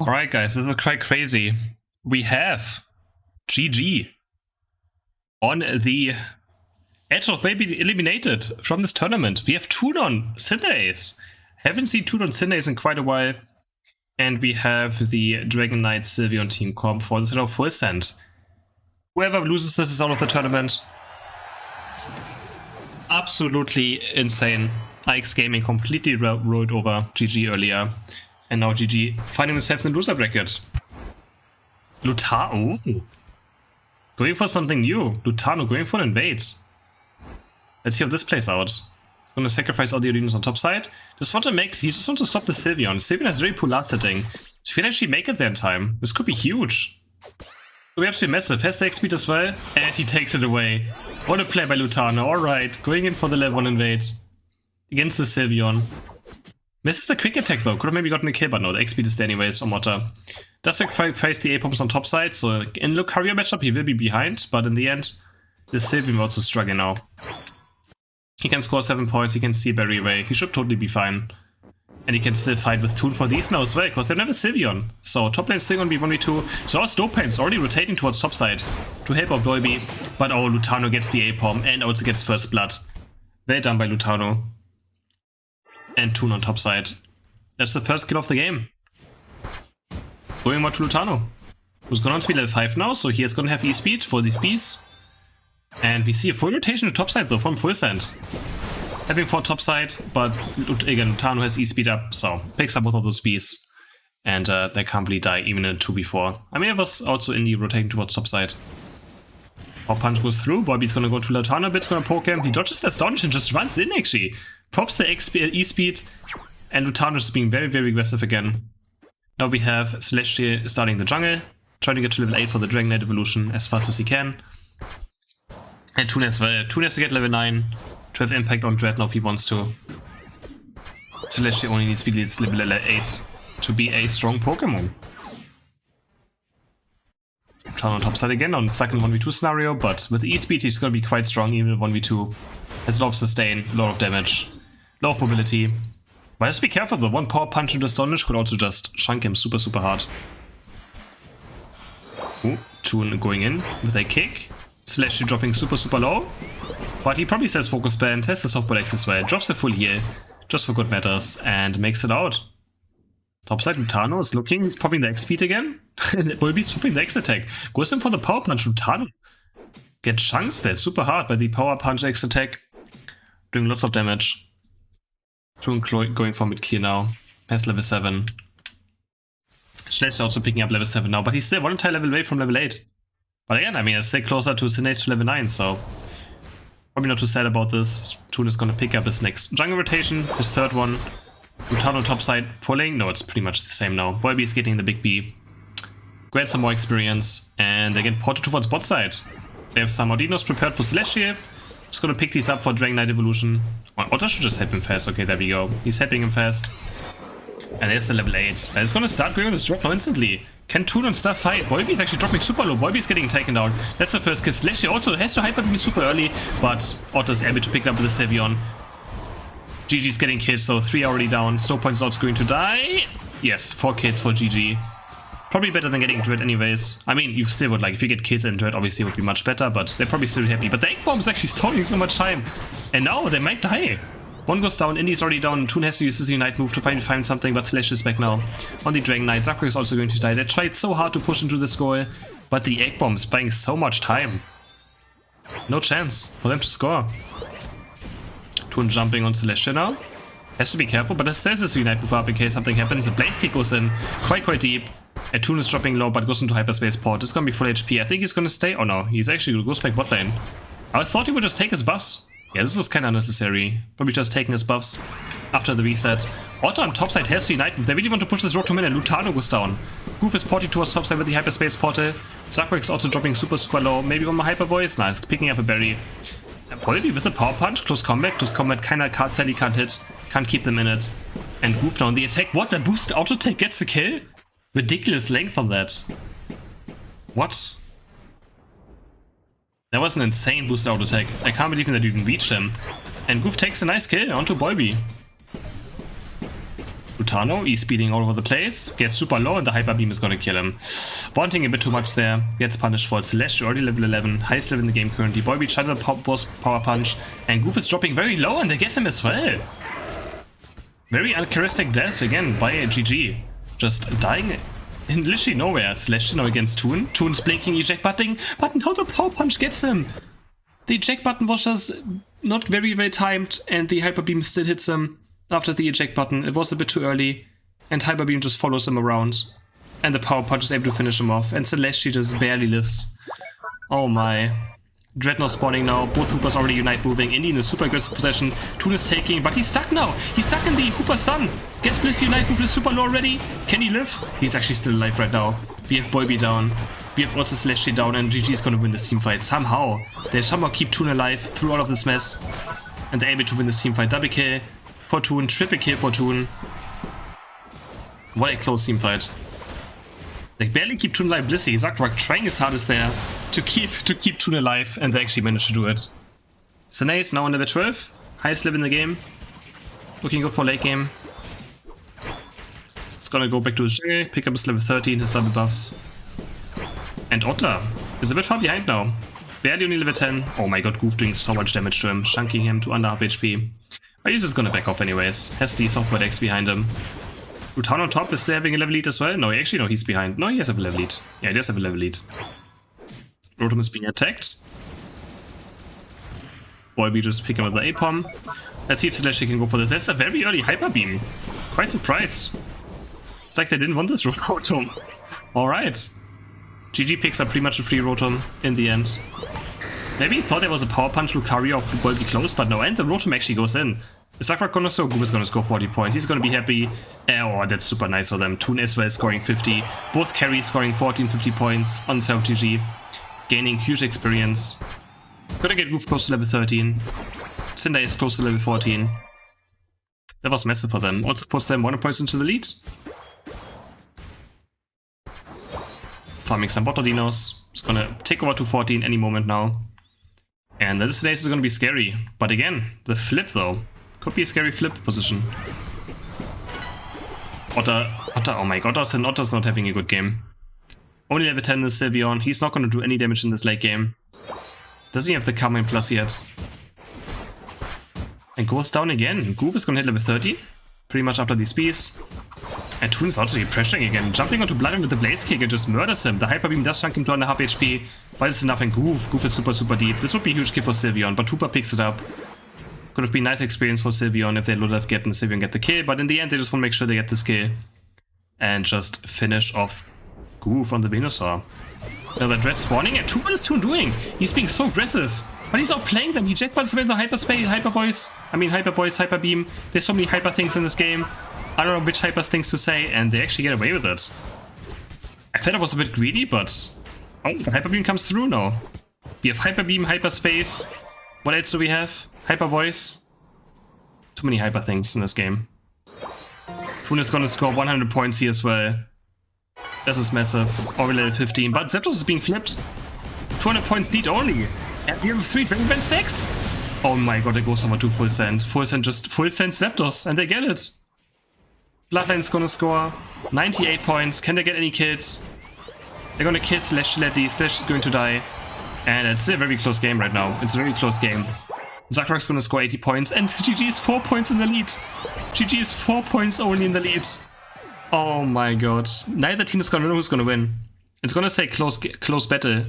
Alright guys, this is quite crazy. We have GG on the edge of maybe eliminated from this tournament. We have Tunon Cinnace. Haven't seen Tunon Cinnace in quite a while. And we have the Dragon Knight Sylveon team comp for the full send. Whoever loses this is out of the tournament. Absolutely insane. IX Gaming completely rolled over GG earlier. And now GG finding himself in the loser bracket. Lutano going for something new. Lutano going for an invade. Let's see how this plays out. He's going to sacrifice all the arenas on top side. He just wants to stop the Sylveon. Sylveon has very poor last setting. So if he can actually make it there in time, this could be huge. Could be absolutely massive. Has the X speed as well, and he takes it away. What a play by Lutano. Alright, going in for the level 1 invade against the Sylveon. Misses the quick attack though, could have maybe gotten a kill, but no, the X speed is there anyways, or Motta. Does sacrifice the A-bombs on top side, so in Lucario matchup he will be behind, but in the end, the Sylveon will also struggle now. He can score 7 points, he can see Barry away, he should totally be fine. And he can still fight with Toon for these now as well, because they don't have a Sylveon. So top lane is still gonna be 1v2, so our Snowpain is already rotating towards top side to help out Dolby, but oh, Lutano gets the A-bomb and also gets first blood. Well done by Lutano. And Toon on top side. That's the first kill of the game. Going more to Lutano, who's going on to be level 5 now, so he is going to have E-speed for these Bs. And we see a full rotation to top side though from full send. Having 4 top side, but again, Lutano has E-speed up, so picks up both of those Bs. And they can't really die even in a 2v4. I mean, it was also in the rotating towards top side. Power punch goes through, Bobby's gonna go to Lutano a bit, gonna poke him. He dodges that stun and just runs in actually. Props the E-speed, and Lutano is being very, very aggressive again. Now we have Celestial starting the jungle, trying to get to level 8 for the Dragon Knight evolution as fast as he can. And Toon as well. Toon has to get level 9 to have impact on Dread now if he wants to. Celestial only needs level 8 to be a strong Pokemon. Trying on top side again on the second 1v2 scenario, but with E-speed he's going to be quite strong even in 1v2. Has a lot of sustain, a lot of damage, a lot of mobility. But just be careful though, one power punch into Astonish could also just chunk him super hard. Ooh, Toon going in with a kick. Celestial dropping super low. But he probably says Focus Band, has the softball X as well, drops the full heal, just for good matters, and makes it out. Topside Lutano is looking, he's popping the X speed again. Bulby's popping the X attack. Goes in for the power punch. Lutano get chunks there super hard by the power punch X attack. Doing lots of damage. Toon going for mid clear now. Has level 7. Celestial also picking up level 7 now, but he's still one entire level away from level 8. But again, I mean, it's still closer to Cinnace to level 9, so probably not too sad about this. Toon is gonna pick up his next jungle rotation, his third one. Lutano top side pulling. No, it's pretty much the same now. Boyby is getting the big B. Grant some more experience. And they get ported towards bot side. They have some Audinos prepared for Celestial. Just gonna pick these up for Dragon Knight evolution. Otter should just help him fast. Okay, there we go. He's helping him fast. And there's the level 8. And it's gonna start going on this drop now instantly. Can Toon and stuff fight? Boyby is actually dropping super low. Boyby is getting taken down. That's the first kill. Celestial also has to hyper me super early. But Otter is able to pick it up with the Sylveon. GG's getting killed, so 3 already down. Snowpoint is also going to die. Yes, 4 kills for GG. Probably better than getting Dread anyways. I mean, you still would like, if you get kills in Dread, obviously it would be much better, but they're probably still happy. But the Egg Bomb is actually stalling so much time. And now they might die. One goes down, Indy's already down, Toon has to use his Unite move to find something, but Slash is back now. On the Dragon Knight, Zakro is also going to die. They tried so hard to push into this goal, but the Egg Bomb is buying so much time. No chance for them to score. Toon jumping on Celestial now. Has to be careful, but there's this Unite move up in case something happens. The Blaze Kick goes in quite deep. And Toon is dropping low, but goes into Hyperspace Port. It's gonna be full HP. I think he's gonna stay. Oh no, he's actually goes back bot lane. I thought he would just take his buffs. Yeah, this was kind of unnecessary. Probably just taking his buffs after the reset. Otto on topside has the Unite move. They really want to push this road to mid, and Lutano goes down. Goof is porting towards topside with the Hyperspace Portal. Zakrex also dropping super low. Maybe one more Hyper Voice. Nice, picking up a berry. Probably with a power punch, close combat kinda Sally can't hit, can't keep them in it. And Goof down the attack. What? The boosted auto attack gets a kill? Ridiculous length on that. What? That was an insane boosted auto attack. I can't believe that you even reached him. And Goof takes a nice kill onto Boyby. Utano, he's speeding all over the place, gets super low and the Hyper Beam is gonna kill him. Wanting a bit too much there, gets punished for it. Slash already level 11, highest level in the game currently. Boybeat tried the boss power punch and Goof is dropping very low and they get him as well. Very uncharacteristic death again by GG. Just dying in literally nowhere. Slash now against Toon. Toon's blinking eject button, but no, the power punch gets him. The eject button was just not very well timed and the Hyper Beam still hits him after the eject button. It was a bit too early and Hyper Beam just follows him around. And the power punch is able to finish him off. And Celeste just barely lives. Oh my. Dreadnought spawning now. Both Hoopers already unite moving. Indy in a super aggressive possession. Toon is taking, but he's stuck now. He's stuck in the Hooper stun. Gets Bliss unite move is super low already. Can he live? He's actually still alive right now. We have Boybe down. We have also Celeste down and GG is gonna win this team fight. Somehow. They somehow keep Toon alive through all of this mess. And they're able to win this team fight. Double kill for Toon. Triple kill for Toon. What a close team fight. They barely keep Toon alive. Blissey, Zakrak trying his hardest there to keep Toon alive, and they actually managed to do it. Sene is now on level 12, highest level in the game. Looking good for late game. It's gonna go back to his jungle, pick up his level 13, his double buffs. And Otter is a bit far behind now. Barely only level 10. Oh my god, Goof doing so much damage to him, chunking him to under half HP. But he's just gonna back off anyways. Has the software decks behind him. Rutan on top is still having a level lead as well. No, actually, no, he's behind. No, he has a level lead. Yeah, he does have a level lead. Rotom is being attacked. Boybe just pick him with the A-Pom. Let's see if Celeste can go for this. That's a very early Hyper Beam. Quite surprised. It's like they didn't want this Rotom. Alright. GG picks up pretty much a free Rotom in the end. Maybe he thought there was a Power Punch Lucario of Boybe close, but no, and the Rotom actually goes in. Is Zakrak gonna score? Goof is gonna score 40 points. He's gonna be happy. Oh, that's super nice for them. Toon as well scoring 50. Both carries scoring 14, 50 points on self GG. Gaining huge experience. Gotta get Goof close to level 13. Cinder is close to level 14. That was massive for them. Also puts them 1 points into the lead. Farming some Bottodinos. It's gonna take over to 14 any moment now. And this race is gonna be scary. But again, the flip though. Could be a scary flip position. Otter, oh my god, Otter's not having a good game. Only level 10 is Sylveon. He's not going to do any damage in this late game. Doesn't he have the Carmine Plus yet? And goes down again. Goof is going to hit level 30. Pretty much after these Bs. And Toon is also pressuring again. Jumping onto Bloodwind with the Blaze Kick and just murders him. The Hyper Beam does chunk him to under half HP. But it's enough and Goof is super, super deep. This would be a huge kill for Sylveon, but Hooper picks it up. Could have been a nice experience for Sylveon if they would have gotten Sylveon get the kill, but in the end they just want to make sure they get this kill. And just finish off Goof on the Venusaur. Now the Dread spawning, and what is Toon doing? He's being so aggressive. But he's outplaying them. He jackpots with the Hyperspace, Hyper Voice. I mean Hyper Voice, Hyper Beam. There's so many Hyper things in this game. I don't know which Hyper things to say, and they actually get away with it. I felt I was a bit greedy, but... Oh, the Hyper Beam comes through now. We have Hyper Beam, Hyperspace. What else do we have? Hyper Voice. Too many Hyper things in this game. Toon is gonna score 100 points here as well. This is massive. Already level 15, but Zapdos is being flipped. 200 points lead only. And we have 3 Dragon Band 6. Oh my god, it goes over to Full Send. Full Send just Full Send Zapdos, and they get it. Bloodline's gonna score 98 points. Can they get any kills? They're gonna kill Slash Ledley. Slash is going to die. And it's still a very close game right now. It's a very close game. Zakrak's gonna score 80 points, and GG is 4 points in the lead. GG is 4 points only in the lead. Oh my god. Neither team is gonna know who's gonna win. It's gonna say close battle.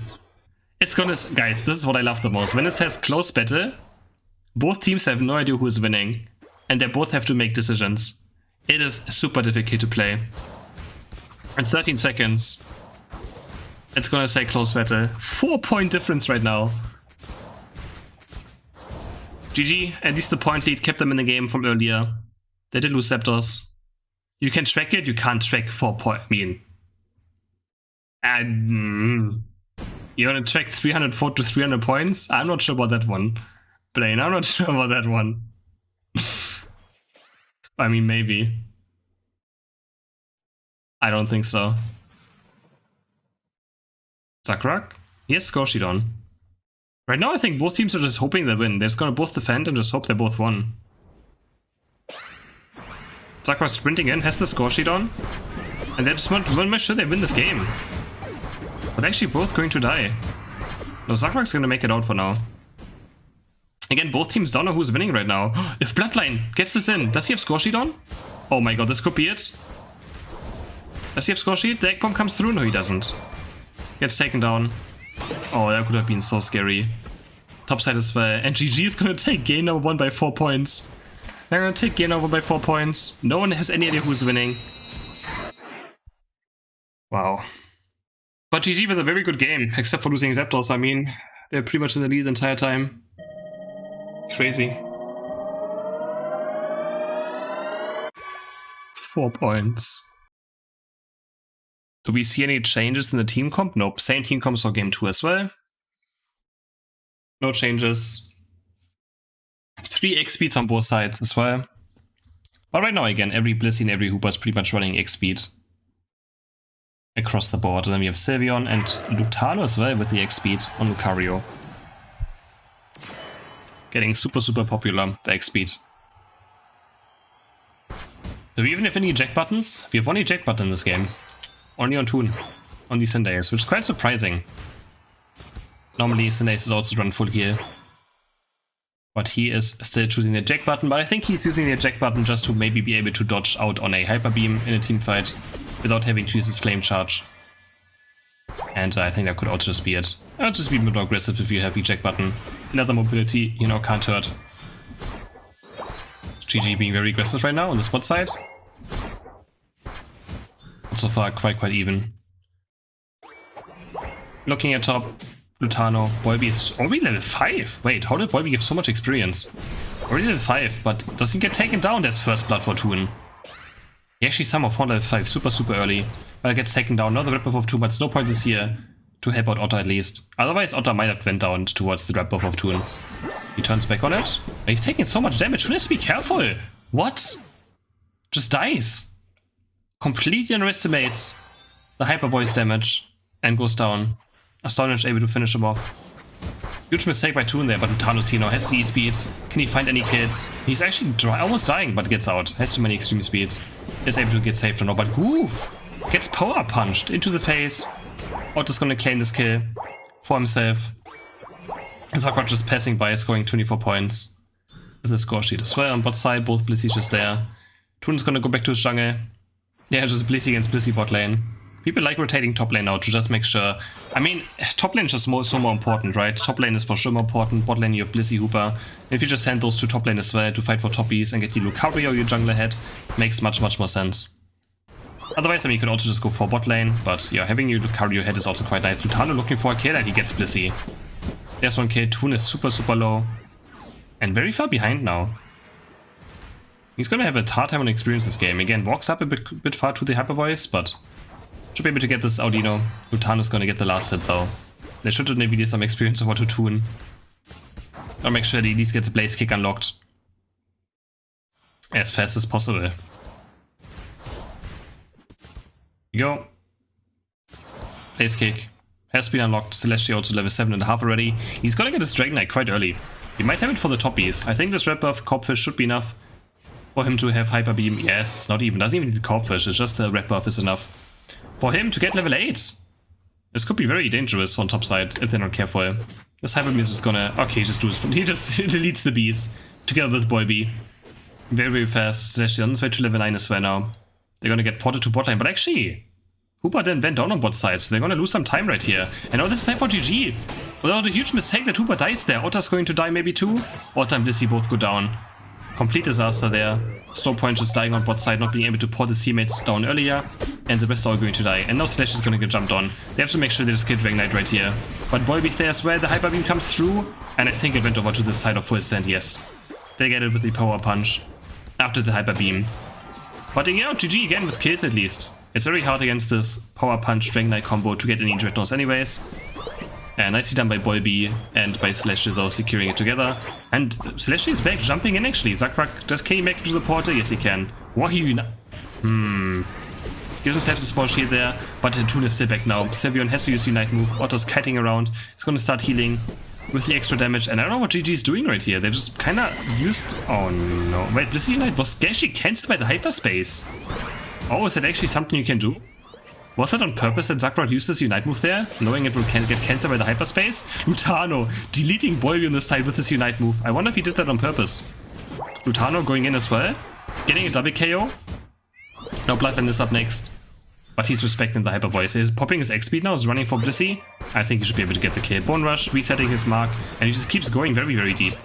It's gonna... Guys, this is what I love the most. When it says close battle, both teams have no idea who is winning. And they both have to make decisions. It is super difficult to play. In 13 seconds, it's gonna say close battle. 4-point difference right now. GG, at least the point lead kept them in the game from earlier. They did lose Zapdos. You can track it, you can't track 4 points. I mean... You're gonna track 304 to 300 points? I'm not sure about that one. Blaine, I'm not sure about that one. I mean, maybe. I don't think so. Zakrak? Yes, Scorsheet. Right now I think both teams are just hoping they win. They're just gonna both defend and just hope they both won. Zakra sprinting in, has the score sheet on. And they just want to make sure they win this game. But actually both going to die. No, Zakrak's gonna make it out for now. Again, both teams don't know who's winning right now. If Bloodline gets this in, does he have score sheet on? Oh my god, this could be it. Does he have score sheet? The egg bomb comes through? No, he doesn't. Gets taken down. Oh, that could have been so scary. Topside as well. And GG is gonna take game number 1 by 4 points. They're gonna take game number 1 by 4 points. No one has any idea who's winning. Wow. But GG with a very good game, except for losing Zapdos. I mean, they're pretty much in the lead the entire time. Crazy. 4 points. Do we see any changes in the team comp? Nope. Same team comps for game 2 as well. No changes. 3 X speeds on both sides as well. But right now, again, every Blissey and every Hooper is pretty much running X speed across the board. And then we have Sylveon and Lutalo as well with the X speed on Lucario. Getting super popular, the X speed. Do we even have any eject buttons? We have one eject button in this game. Only on Toon, on the Cinderace, which is quite surprising. Normally Cinderace is also run full heal. But he is still choosing the eject button, but I think he's using the eject button just to maybe be able to dodge out on a Hyper Beam in a team fight without having to use his Flame Charge. And I think that could also just be it. I'll just be more aggressive if you have eject button. Another mobility, you know, can't hurt. GG being very aggressive right now on the spot side. So far, quite even. Looking at top, Lutano, Bolby is already level 5. Wait, how did Bolby give so much experience? Already level 5, but does he get taken down? That's first blood for Toon. He actually somehow found level 5 super early. But it gets taken down. Now the red buff of Toon, but no points is here to help out Otter at least. Otherwise, Otter might have went down towards the red buff of Toon. He turns back on it. But he's taking so much damage. Toon has to be careful. What? Just dies. Completely underestimates the Hyper Voice damage and goes down. Astonish able to finish him off. Huge mistake by Toon there, but Lutano's here now has the E-speeds. Can he find any kills? He's actually almost dying, but gets out. Has too many extreme speeds. Is able to get saved now, but Goof gets power punched into the face. Otto's gonna claim this kill for himself. Zakra just passing by, scoring 24 points with the score sheet as well. On bot side, both Blissey's just there. Toon's gonna go back to his jungle. Yeah, just Blissey against Blissey bot lane. People like rotating top lane now to just make sure. I mean, top lane is just so more important, right? Top lane is for sure more important. Bot lane you have Blissey, Hooper. If you just send those to top lane as well to fight for toppies and get your Lucario, your jungle ahead, makes much more sense. Otherwise, I mean, you could also just go for bot lane, but yeah, having your Lucario ahead is also quite nice. Lutano looking for a kill and he gets Blissey. There's one kill. Toon is super low and very far behind now. He's gonna have a hard time on experience this game. Again, walks up a bit far to the Hyper Voice, but should be able to get this Audino. Lutano's gonna get the last hit though. They should maybe get some experience over to Toon. I'll make sure that he at least gets a Blaze Kick unlocked as fast as possible. Here you go. Blaze Kick has been unlocked. Celestia also level 7.5 already. He's gonna get his Dragonite quite early. He might have it for the toppies. I think this red buff Corpfish should be enough for him to have Hyper Beam. Yes, not even. Doesn't even need the Corpfish. It's just the red buff is enough for him to get level 8. This could be very dangerous on top side if they're not careful. This Hyper Beam is just gonna... Okay, just do this. He just deletes the bees together with Bolby. Very fast. Celestia on his way to level 9 as well now. They're gonna get ported to bot lane, but actually Hooper then went down on bot side, so they're gonna lose some time right here. And now this is time for GG. Without a huge mistake that Hooper dies there. Otter's going to die maybe too. Otter and Blissey both go down. Complete disaster there. Slowpoint just dying on bot side, not being able to port his teammates down earlier. And the rest are all going to die. And now Slash is going to get jumped on. They have to make sure they just kill Dragonite right here. But Bolby's there as well. The Hyper Beam comes through. And I think it went over to the side of Full Send, yes. They get it with the Power Punch after the Hyper Beam. But you know, GG again with kills at least. It's very hard against this Power Punch Dragonite combo to get any Dreadnoughts anyways. And nicely done by Bolby and by Celestia though, securing it together. And Celestia is back, jumping in actually. Zakrak, can he make it to the portal? Yes he can. Wahoo. Gives himself a small shield there, but Toon is still back now. Sylveon has to use Unite move. Otto's kiting around. He's gonna start healing. with the extra damage. And I don't know what GG is doing right here. They just kind of used... Oh no. Wait, Blissey Unite was actually cancelled by the hyperspace. Oh, is that actually something you can do? Was that on purpose that Zagrod used this Unite move there, knowing it will get cancelled by the hyperspace? Lutano deleting Bolby on the side with this Unite move. I wonder if he did that on purpose. Lutano going in as well, getting a double KO. Now Bloodline is up next, but he's respecting the Hyper Voice. He's popping his X speed now, is running for Blissey. I think he should be able to get the kill. Bone Rush, resetting his mark, and he just keeps going very, very deep.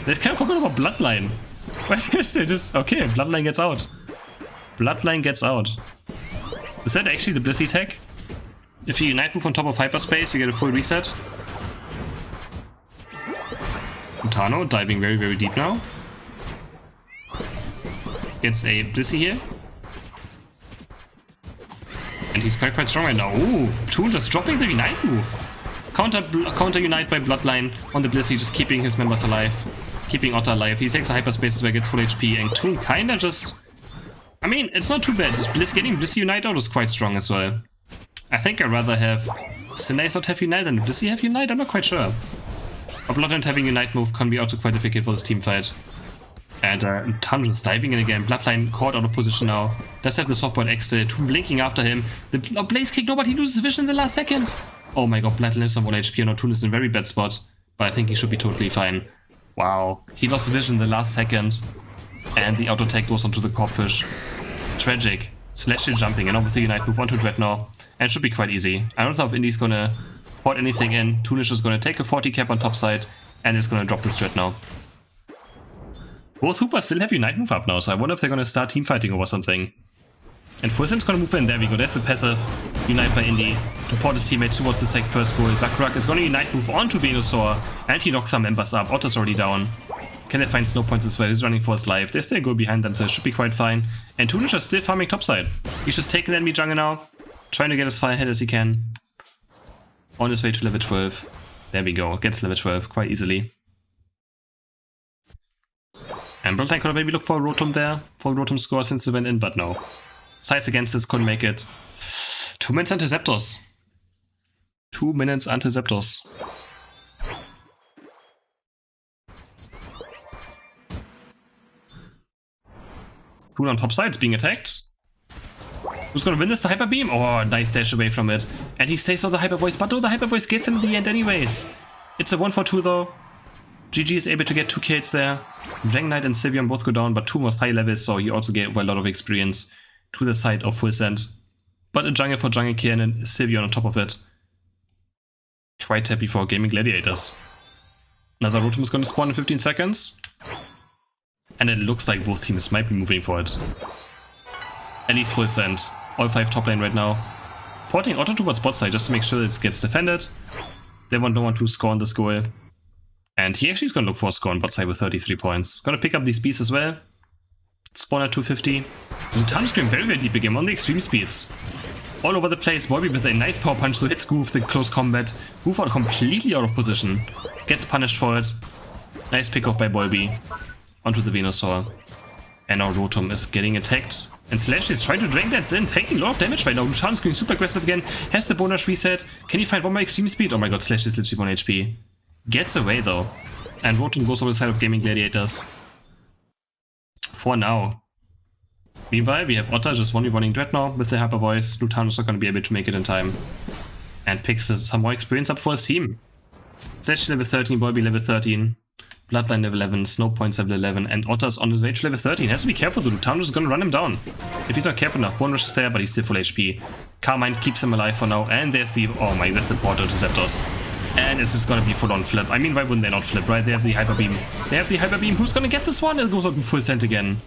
They kind of forgot about Bloodline. Why is they just... Okay, Bloodline gets out. Bloodline gets out. Is that actually the Blissey tech? If you Unite move on top of hyperspace, you get a full reset. Utano diving very, very deep now. Gets a Blissey here. And he's quite strong right now. Ooh, Toon just dropping the Unite move. Counter Unite by Bloodline on the Blissey, just keeping his members alive. Keeping Otter alive. He takes a hyperspace as well, gets full HP, and Toon kinda just... I mean, it's not too bad. Just getting Blissey Unite out is quite strong as well. I think I'd rather have Sinnace not have Unite than Blissey have Unite. I'm not quite sure. But Bloodline having Unite move can be also quite difficult for this team fight. And Tundra diving in again. Bloodline caught out of position now. Does have the softboard X still. Toon blinking after him. The Blaze kick, nobody loses vision in the last second. Oh my god, Bloodline is on 1 HP and now Toon is in a very bad spot. But I think he should be totally fine. Wow. He lost vision in the last second. And the auto attack goes onto the Corpfish. Tragic. Slash jumping and over the Unite move onto Dreadnought. And it should be quite easy. I don't know if Indy's gonna port anything in. Toon is just gonna take a 40 cap on top side and is gonna drop this Dreadnought. Both Hoopers still have Unite move up now, so I wonder if they're gonna start team fighting over something. And Fulsen's gonna move in. There we go. There's the passive. Unite by Indy to port his teammate towards the first goal. Zakrak is gonna Unite move onto Venusaur and he knocks some members up. Otter's already down. Can they find snow points as well? He's running for his life. They still go behind them, so it should be quite fine. And Toon is just still farming topside. He's just taking the enemy jungle now, trying to get as far ahead as he can. On his way to level 12. There we go. Gets level 12 quite easily. And Bloodline could have maybe look for a Rotom there, for a Rotom score since they went in, but no. Size against this couldn't make it. 2 minutes until Zapdos. 2 minutes until Zapdos. Toon on top side is being attacked. Who's gonna win this? The Hyper Beam? Oh, nice dash away from it. And he stays on the Hyper Voice, but no, the Hyper Voice gets him in the end anyways. It's a 1-for-2 though. GG is able to get 2 kills there. Dragon Knight and Sylveon both go down, but Toon was high levels, so he also gave a lot of experience to the side of Full Send. But a jungle for jungle kill and Sylveon on top of it. Quite happy for Gaimin Gladiators. Another Rotom is gonna spawn in 15 seconds. And it looks like both teams might be moving for it. At least Full Send. All 5 top lane right now. Porting Otto towards bot side just to make sure that it gets defended. They want no one to score on this goal. And he actually is going to look for a score on bot side with 33 points. Going to pick up these speeds as well. Spawn at 250. Lutano's going very, very deep again on the extreme speeds. All over the place. Bolby with a nice power punch to hit Goof the close combat. Goof out completely out of position. Gets punished for it. Nice pick off by Bolby. Onto the Venusaur. And now Rotom is getting attacked. And Slash is trying to drain that in, taking a lot of damage right now. Lutano's going super aggressive again. Has the bonus reset. Can he find one more extreme speed? Oh my god, Slash is literally 1 HP. Gets away though. And Rotom goes over the side of Gaimin Gladiators. For now. Meanwhile, we have Otter just 1v1ing Dreadnought with the Hyper Voice. Lutano's not going to be able to make it in time. And picks some more experience up for his team. Slash level 13, Bolby level 13. Bloodline level 11, Snow Points level 11, and Otter's on his way to level 13. Has to be careful though, Lutano is gonna run him down. If he's not careful enough, Bone Rush is there, but he's still full HP. Carmine keeps him alive for now, and there's the, oh my, there's the portal to Zapdos. And it's just gonna be full on flip. I mean, why wouldn't they not flip, right? They have the Hyper Beam. They have the Hyper Beam. Who's gonna get this one? It goes up in Full Send again.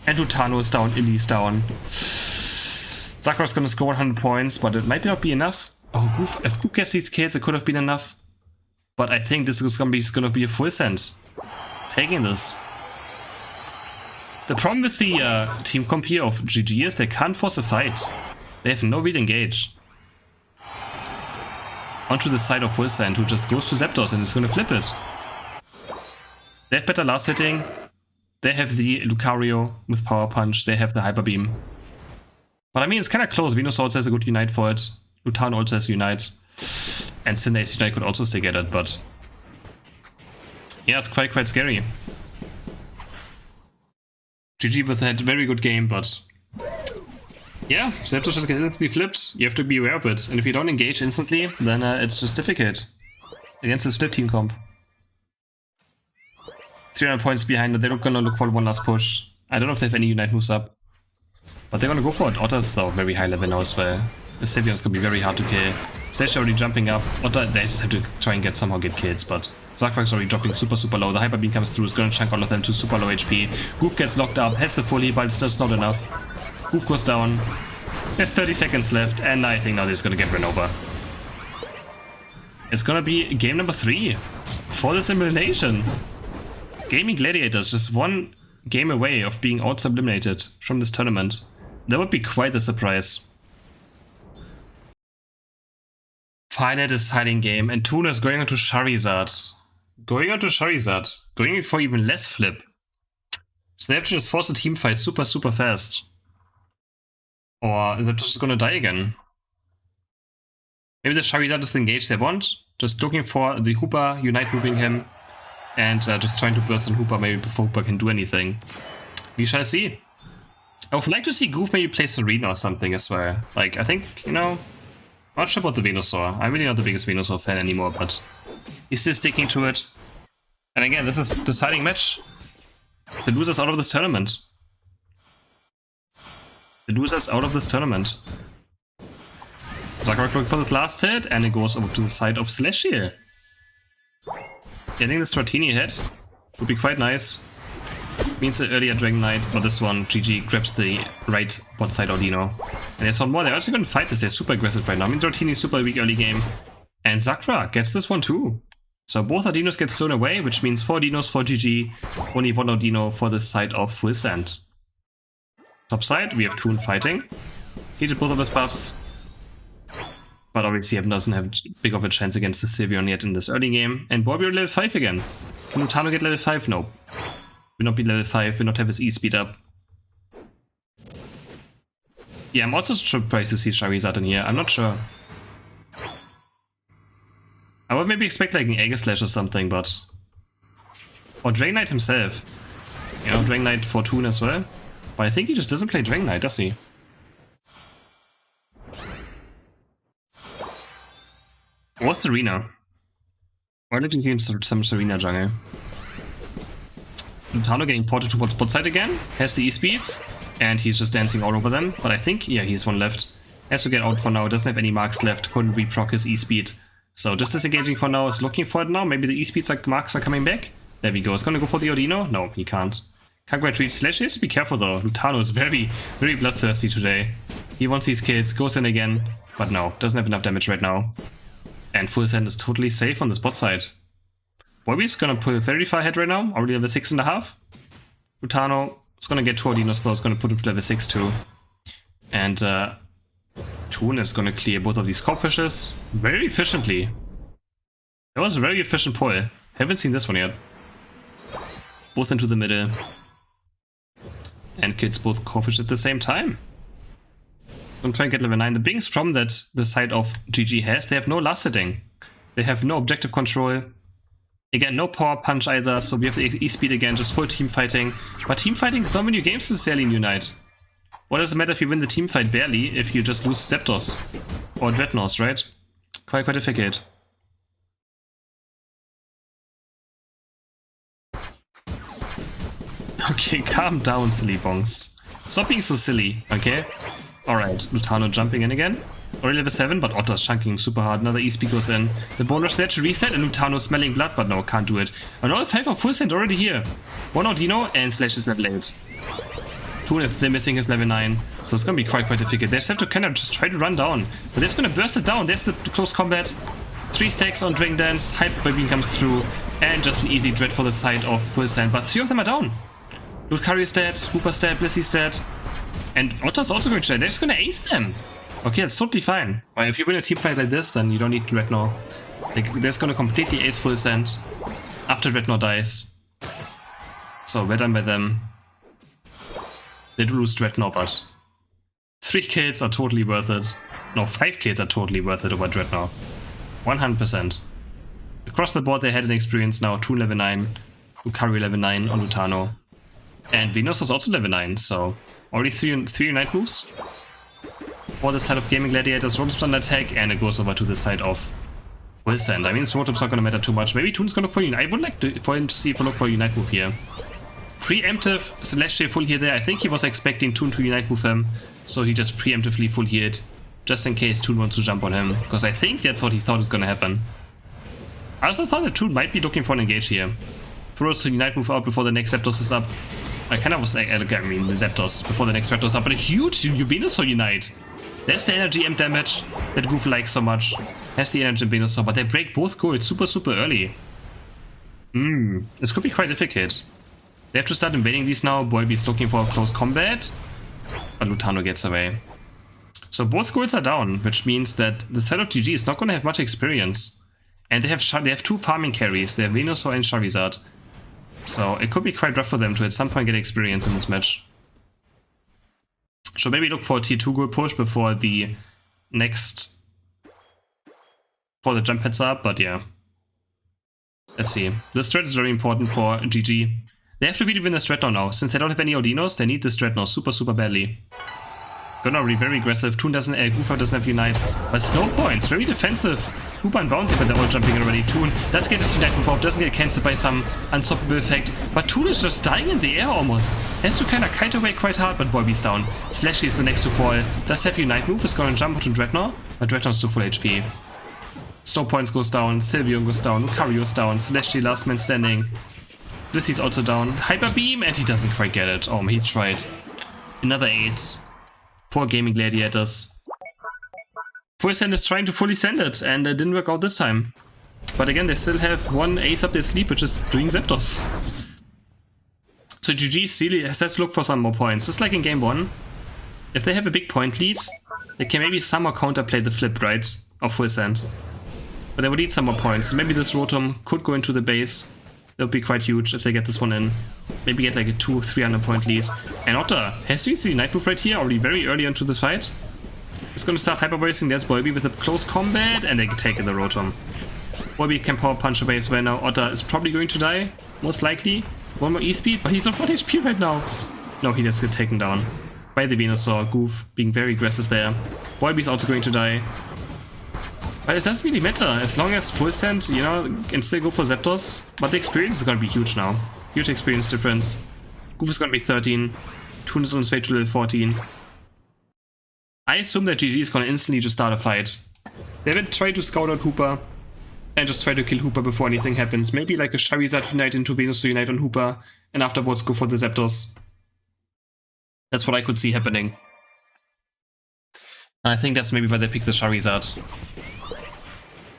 And Lutano is down, Illy's down. Sakura's gonna score 100 points, but it might not be enough. Oh, Goof, if Goof gets these kills, it could have been enough. But I think this is gonna be a Full Send. Taking this. The problem with the team comp here of GG is they can't force a fight. They have no real engage. Onto the side of Full Send, who just goes to Zapdos and is going to flip it. They have better last hitting. They have the Lucario with Power Punch. They have the Hyper Beam. But I mean, it's kind of close. Venusaur also has a good Unite for it. Lutano also has Unite. And Sinnace Unite could also still get it, but Yeah, it's quite scary. GG with that very good game, but yeah, Zapdos just gets instantly flipped. You have to be aware of it, and if you don't engage instantly, then it's just difficult against this flip team comp. 300 points behind, but they're not gonna look for one last push. I don't know if they have any Unite moves up, but they're gonna go for it. Otter's though very high level now as well. The Sylveon's gonna be very hard to kill. Slash already jumping up. Otter, they just have to try and somehow get kills, but Zakrak's already dropping super low. The Hyper Beam comes through, is gonna chunk all of them to super low HP. Goof gets locked up, has the fully, but it's just not enough. Goof goes down. There's 30 seconds left, and I think now they're just gonna get run over. It's gonna be game number 3 for this elimination. Gaimin Gladiators just one game away of being out-eliminated from this tournament. That would be quite a surprise. Final deciding game, and Tuna is going on to Charizard. Going for even less flip. So they have to just force a team fight super fast. Or they're just gonna die again. Maybe the Charizard is the engage they want. Just looking for the Hooper, Unite moving him, and just trying to burst on Hooper maybe before Hooper can do anything. We shall see. I would like to see Goof maybe play Serena or something as well. Like, I think, you know, not sure about the Venusaur. I'm really not the biggest Venusaur fan anymore, but he's still sticking to it. And again, this is a deciding match. The loser's out of this tournament. Zakrak looking for this last hit, and it goes over to the side of Slash here. Getting the Stratini hit would be quite nice. Means the earlier Dragonite, but this one, GG grabs the right bot side Audino. And there's one more, they're actually going to fight this, they're super aggressive right now. I mean, Dratini is super weak early game. And Zakra gets this one too. So both Audinos get stolen away, which means 4 Dinos for GG, only 1 Audino for the side of Full Send. Top side, we have Toon fighting. He did both of his buffs. But obviously Heaven doesn't have big of a chance against the Sylveon yet in this early game. And Boy, we're level 5 again. Can Utano get level 5? No. Will not be level 5, will not have his E speed up. Yeah, I'm also surprised to see Charizard in here, I'm not sure. I would maybe expect like an Aegislash or something, but... Or Dragonite himself. You know, Dragonite for Toon as well. But I think he just doesn't play Dragonite, does he? Or Serena. Why did you see some Serena jungle? Utano getting ported towards bot side again, has the E-speeds, and he's just dancing all over them. But I think, yeah, he has one left. Has to get out for now, doesn't have any marks left, couldn't reproc his E-speed. So just disengaging for now, is looking for it now. Maybe the E-speeds marks are coming back. There we go, it's gonna go for the Audino? No, he can't. Can't quite reach Slash, he has to be careful though. Utano is very bloodthirsty today. He wants these kills, goes in again, but no, doesn't have enough damage right now. And Full Send is totally safe on the bot side. Boybe's gonna pull very far ahead right now, already level 6.5. Utano is gonna get 2 Audinos though, is gonna put him to level 6 too. And Toon is gonna clear both of these Corpfishes very efficiently. That was a very efficient pull. Haven't seen this one yet. Both into the middle. And kills both Corpfish at the same time. I'm trying to get level 9. The biggest problem that the side of GG has, they have no last hitting. They have no objective control. Again, no power punch either, so we have the E-speed again, just full team fighting. But team fighting is not many games necessarily in Unite. What does it matter if you win the team fight barely, if you just lose Zapdos? Or Dreadnoughts, right? Quite difficult. Okay, calm down, silly bongs. Stop being so silly, okay? Alright, Utano jumping in again. Already level 7, but Otter's chunking super hard. Another E-speed goes in. The bonus there to reset, and Utano smelling blood, but no, can't do it. Another 5 of Full Send already here. 1 Audino, and Slash is level 8. Toon is still missing his level 9, so it's gonna be quite difficult. They just have to kind of just try to run down. But they're just gonna burst it down. There's the close combat. 3 stacks on Dragon Dance, Hyper Beam comes through, and just an easy dread for the side of Full Send. But 3 of them are down. Lucario is dead, Hooper's dead, Blissey's dead. And Otter's also going to die. They're just going to ace them. Okay, that's totally fine. Well, if you win a team fight like this, then you don't need Dreadnought. Like, they're just going to completely ace Full Send after Dreadnought dies. So, well done by them. They do lose Dreadnought, but 3 kills are totally worth it. No, 5 kills are totally worth it over Dreadnought. 100%. Across the board, they had an experience now. Toon level 9, Lucario level 9 on Lutano. And Venus was also level 9, so already three Unite moves. For the side of Gaimin Gladiators, Rotom's on attack, and it goes over to the side of Wilson. I mean, Rotom's not gonna matter too much. Maybe Toon's gonna look for Unite. I would like for him to see if he look for a Unite move here. Preemptive Celestial full heal there. I think he was expecting Toon to Unite move him, so he just preemptively full healed, just in case Toon wants to jump on him, because I think that's what he thought was gonna happen. I also thought that Toon might be looking for an engage here. Throws the Unite move out before the next Zapdos is up. I kind of was like, I mean, the Zapdos before the next Raptor is up, but a huge Venusaur Unite. There's the energy M damage that Goof likes so much. Has the energy Venusaur, but they break both goals super early. This could be quite difficult. They have to start invading these now. Volbeat's looking for a close combat, but Lutano gets away. So both goals are down, which means that the side of GG is not going to have much experience. And they have two farming carries. They have Venusaur and Charizard. So it could be quite rough for them to at some point get experience in this match. Should maybe look for a tier 2 goal push before the next... for the jump heads up, but yeah. Let's see. This threat is very important for GG. They have to really win this threat now. Since they don't have any Odinos, they need this threat now super badly. Gonna be very aggressive. Toon doesn't, Goofa doesn't have Unite, but Snow Points, very defensive. Hoopa and Bounty, but they're all jumping already. Toon does get his Unite move off, doesn't get cancelled by some unstoppable effect, but Toon is just dying in the air almost. Has to kind of kite away quite hard, but Volbeat's down. Slashy is the next to fall. Does have Unite move, is gonna jump onto Dreadnought, but Dreadnought's to full HP. Snow Points goes down, Sylveon goes down, Lucario's down, Celestia last man standing. Blissey's also down. Hyper Beam, and he doesn't quite get it. Oh, he tried. Another ace for Gaimin Gladiators. Full Send is trying to fully send it, and it didn't work out this time. But again, they still have one ace up their sleeve, which is doing Zapdos. So GG really has to look for some more points. Just like in game 1, if they have a big point lead, they can maybe somehow counterplay the flip, right? Of Full Send. But they would need some more points. So maybe this Rotom could go into the base. That would be quite huge if they get this one in. Maybe get like a 200-300 point lead. And Otter has to use the Night Move right here, already very early into this fight. It's going to start Hyper Voicing. There's Volbeat with a close combat, and they take in the Rotom. Volbeat can power punch away as well now. Otter is probably going to die, most likely. One more E-Speed, but he's on 1 HP right now. No, he just get taken down by the Venusaur. Goof being very aggressive there. Volbeat's also going to die. But it doesn't really matter, as long as Full Send, you know, can still go for Zapdos. But the experience is going to be huge now. Huge experience difference. Goof is going to be 13. Toon is on his way to level 14. I assume that GG is going to instantly just start a fight. They will try to scout out Hoopa and just try to kill Hoopa before anything happens. Maybe like a Charizard Unite into Venusaur Unite on Hoopa, and afterwards go for the Zapdos. That's what I could see happening. And I think that's maybe why they picked the Charizard.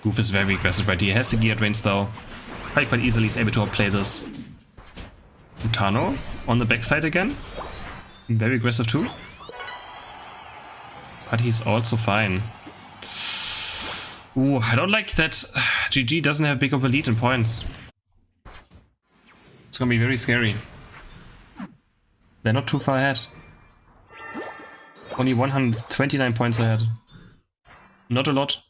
Goof is very aggressive right here. Has the Gear Drains though. Probably quite easily is able to outplay this. Lutano on the backside again. Very aggressive too. But he's also fine. Ooh, I don't like that GG doesn't have big of a lead in points. It's gonna be very scary. They're not too far ahead. Only 129 points ahead. Not a lot.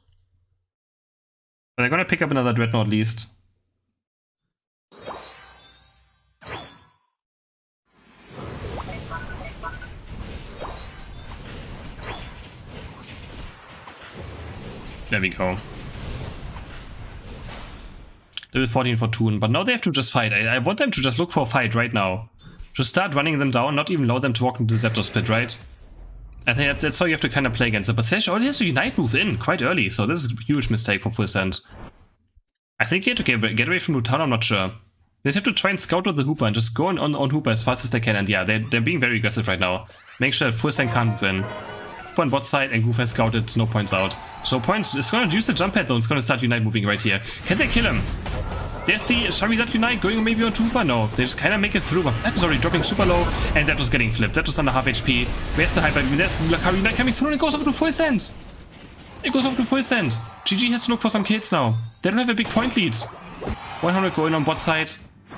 But they're gonna pick up another Dreadnought at least. There we go. Level 14 for Toon, but now they have to just fight. I want them to just look for a fight right now. Just start running them down, not even allow them to walk into the Zapdos pit, right? I think that's how you have to kind of play against it. But Sash already has a Unite move in quite early, so this is a huge mistake from Full Send. I think you have to get away from Lutano, I'm not sure. They just have to try and scout out the Hoopa and just go on Hoopa as fast as they can. And yeah, they're being very aggressive right now. Make sure that Full Send can't move in. Hoopa on bot side, and Goof has scouted Snow Points out. Snow Points is going to use the jump pad though, it's going to start Unite moving right here. Can they kill him? There's the Charizard Unite going maybe on Hoopa? No, they just kind of make it through, but that is already dropping super low, and that was getting flipped. That was under half HP. Where's the Hyper? There's the Lucario Unite coming through, and it goes over to Full Send. It goes over to Full Send. GG has to look for some kills now. They don't have a big point lead. 100 going on bot side.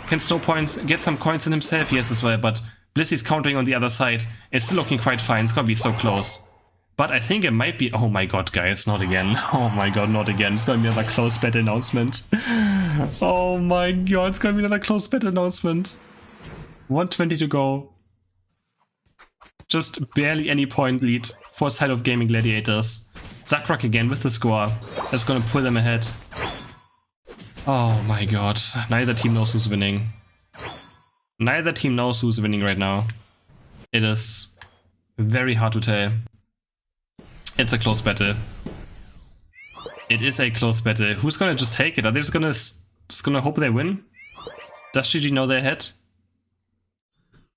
Can Snow Points get some coins in himself? Yes, as well, but Blissey's countering on the other side. It's still looking quite fine. It's gonna be so close. But I think it might be... Oh my god, guys, not again. Oh my god, not again. It's gonna be another close bet announcement. Oh my god, it's gonna be another close bet announcement. 120 to go. Just barely any point lead for side of Gaimin Gladiators. Zakrak again with the score. That's gonna pull them ahead. Oh my god. Neither team knows who's winning. Neither team knows who's winning right now. It is very hard to tell. It's a close battle. It is a close battle. Who's gonna just take it? Are they just gonna hope they win? Does GG know they're ahead?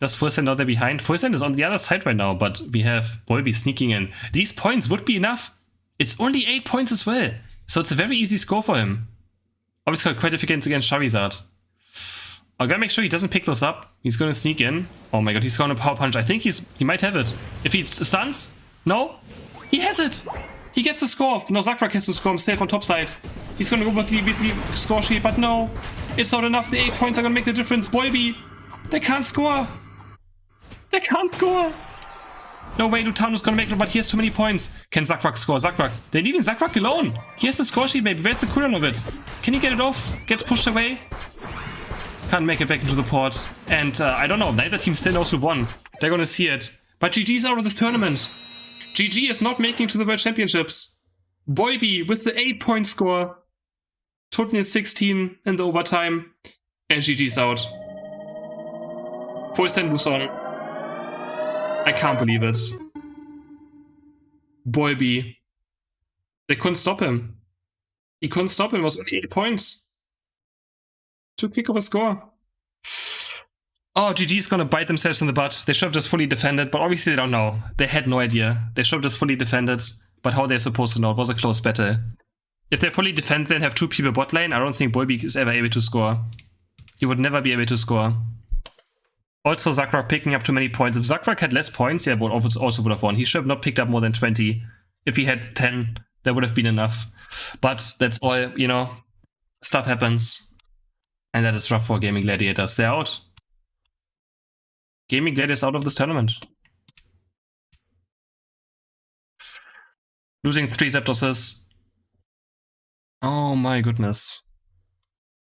Does Fulsend know they're behind? Fulsend is on the other side right now, but we have Bolby sneaking in. These points would be enough. It's only 8 points as well. So it's a very easy score for him. Obviously got quite against Charizard. I gotta make sure he doesn't pick those up. He's gonna sneak in. Oh my god, he's gonna power punch. I think he might have it. If he stuns? No? He has it! He gets the score. No, Zakrak has to score. I'm safe on top side. He's gonna go with the score sheet, but no. It's not enough. The 8 points are gonna make the difference. Bolby! They can't score! They can't score! No way, Lutanus gonna make it, but he has too many points. Can Zakrak score? Zakrak. They're leaving Zakrak alone. He has the score sheet, baby. Where's the cooldown of it? Can he get it off? Gets pushed away? Can't make it back into the port. And I don't know, neither team still knows who won. They're gonna see it. But GG's out of this tournament. GG is not making it to the World Championships. Bolby with the 8-point score. Totally 16 in the overtime. And GG's out. Fulsend moves on. I can't believe it. Bolby. They couldn't stop him. He couldn't stop him. It was only 8 points. Too quick of a score. Oh, GG's gonna bite themselves in the butt. They should have just fully defended, but obviously they don't know. They had no idea. They should have just fully defended, but how they're supposed to know? It was a close battle. If they fully defend and have 2 people bot lane, I don't think Bolby is ever able to score. He would never be able to score. Also, Zakrak picking up too many points. If Zakrak had less points, yeah, also would have won. He should have not picked up more than 20. If he had 10, that would have been enough. But that's all, you know, stuff happens. And that is rough for Gaimin Gladiators. They're out. Gaimin Gladiators out of this tournament. Losing 3 Zapdoses. Oh my goodness.